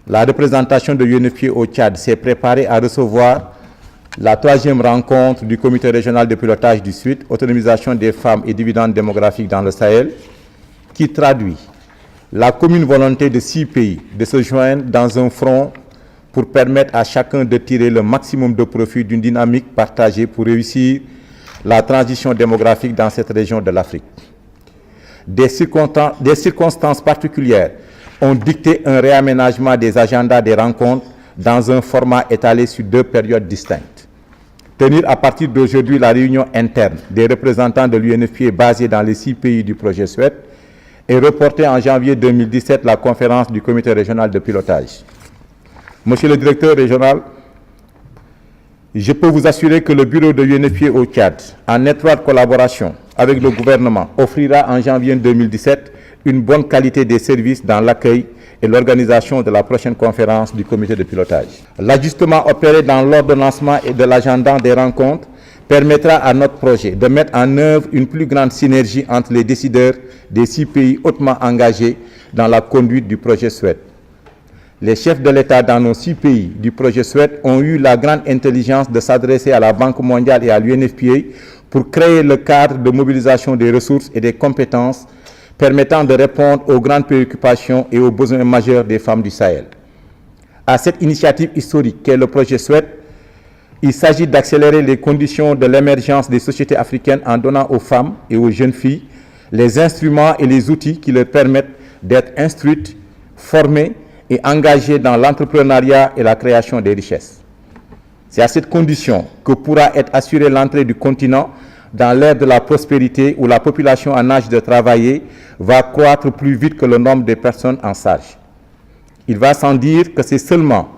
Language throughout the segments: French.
la représentation de l'UNFPA au Tchad s'est préparée à recevoir la 3e rencontre du comité régional de pilotage du Sud, autonomisation des femmes et dividendes démographiques dans le Sahel, qui traduit la commune volonté de 6 pays de se joindre dans un front pour permettre à chacun de tirer le maximum de profit d'une dynamique partagée pour réussir la transition démographique dans cette région de l'Afrique. Des circonstances particulières ont dicté un réaménagement des agendas des rencontres dans un format étalé sur 2 périodes distinctes. Tenir à partir d'aujourd'hui la réunion interne des représentants de l'UNFPA basée dans les 6 pays du projet SWET et reporter en janvier 2017 la conférence du comité régional de pilotage. Monsieur le directeur régional, je peux vous assurer que le bureau de l'UNFPA au Tchad, en étroite collaboration avec le gouvernement, offrira en janvier 2017 une bonne qualité des services dans l'accueil et l'organisation de la prochaine conférence du comité de pilotage. L'ajustement opéré dans l'ordonnancement et de l'agenda des rencontres permettra à notre projet de mettre en œuvre une plus grande synergie entre les décideurs des 6 pays hautement engagés dans la conduite du projet SWET. Les chefs de l'État dans nos 6 pays du projet SWET ont eu la grande intelligence de s'adresser à la Banque mondiale et à l'UNFPA pour créer le cadre de mobilisation des ressources et des compétences permettant de répondre aux grandes préoccupations et aux besoins majeurs des femmes du Sahel. À cette initiative historique qu'est le projet SWET, il s'agit d'accélérer les conditions de l'émergence des sociétés africaines en donnant aux femmes et aux jeunes filles les instruments et les outils qui leur permettent d'être instruites, formées et engagées dans l'entrepreneuriat et la création des richesses. C'est à cette condition que pourra être assurée l'entrée du continent dans l'ère de la prospérité où la population en âge de travailler va croître plus vite que le nombre de personnes en âge. Il va sans dire que c'est seulement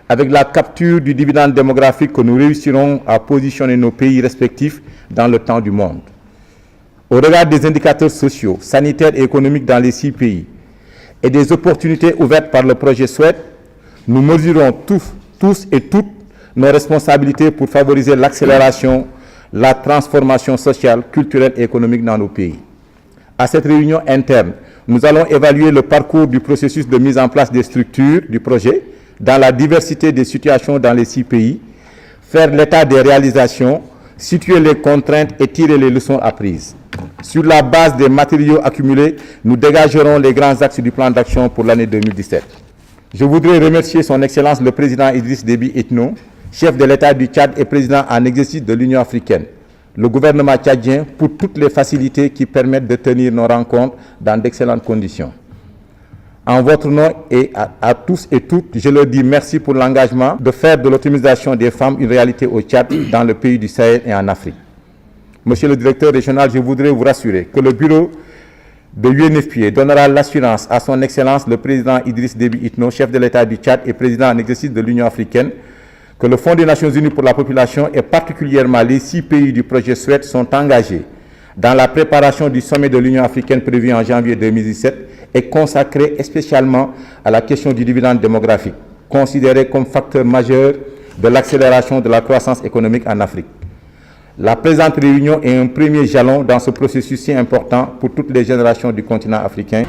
avec la capture du dividende démographique que nous réussirons à positionner nos pays respectifs dans le temps du monde. Au regard des indicateurs sociaux, sanitaires et économiques dans les 6 pays et des opportunités ouvertes par le projet SWET, nous mesurons tous et toutes nos responsabilités pour favoriser l'accélération, la transformation sociale, culturelle et économique dans nos pays. À cette réunion interne, nous allons évaluer le parcours du processus de mise en place des structures du projet dans la diversité des situations dans les 6 pays, faire l'état des réalisations, situer les contraintes et tirer les leçons apprises. Sur la base des matériaux accumulés, nous dégagerons les grands axes du plan d'action pour l'année 2017. Je voudrais remercier son Excellence le Président Idriss Déby Itno, chef de l'État du Tchad et président en exercice de l'Union africaine, le gouvernement tchadien pour toutes les facilités qui permettent de tenir nos rencontres dans d'excellentes conditions. En votre nom et à tous et toutes, je leur dis merci pour l'engagement de faire de l'autonomisation des femmes une réalité au Tchad, dans le pays du Sahel et en Afrique. Monsieur le directeur régional, je voudrais vous rassurer que le bureau de l'UNFPA donnera l'assurance à son Excellence le président Idriss Déby Itno, chef de l'État du Tchad et président en exercice de l'Union africaine, que le Fonds des Nations Unies pour la population et particulièrement les 6 pays du projet SWET sont engagés dans la préparation du sommet de l'Union africaine prévu en janvier 2017 et consacré spécialement à la question du dividende démographique, considéré comme facteur majeur de l'accélération de la croissance économique en Afrique. La présente réunion est un premier jalon dans ce processus si important pour toutes les générations du continent africain.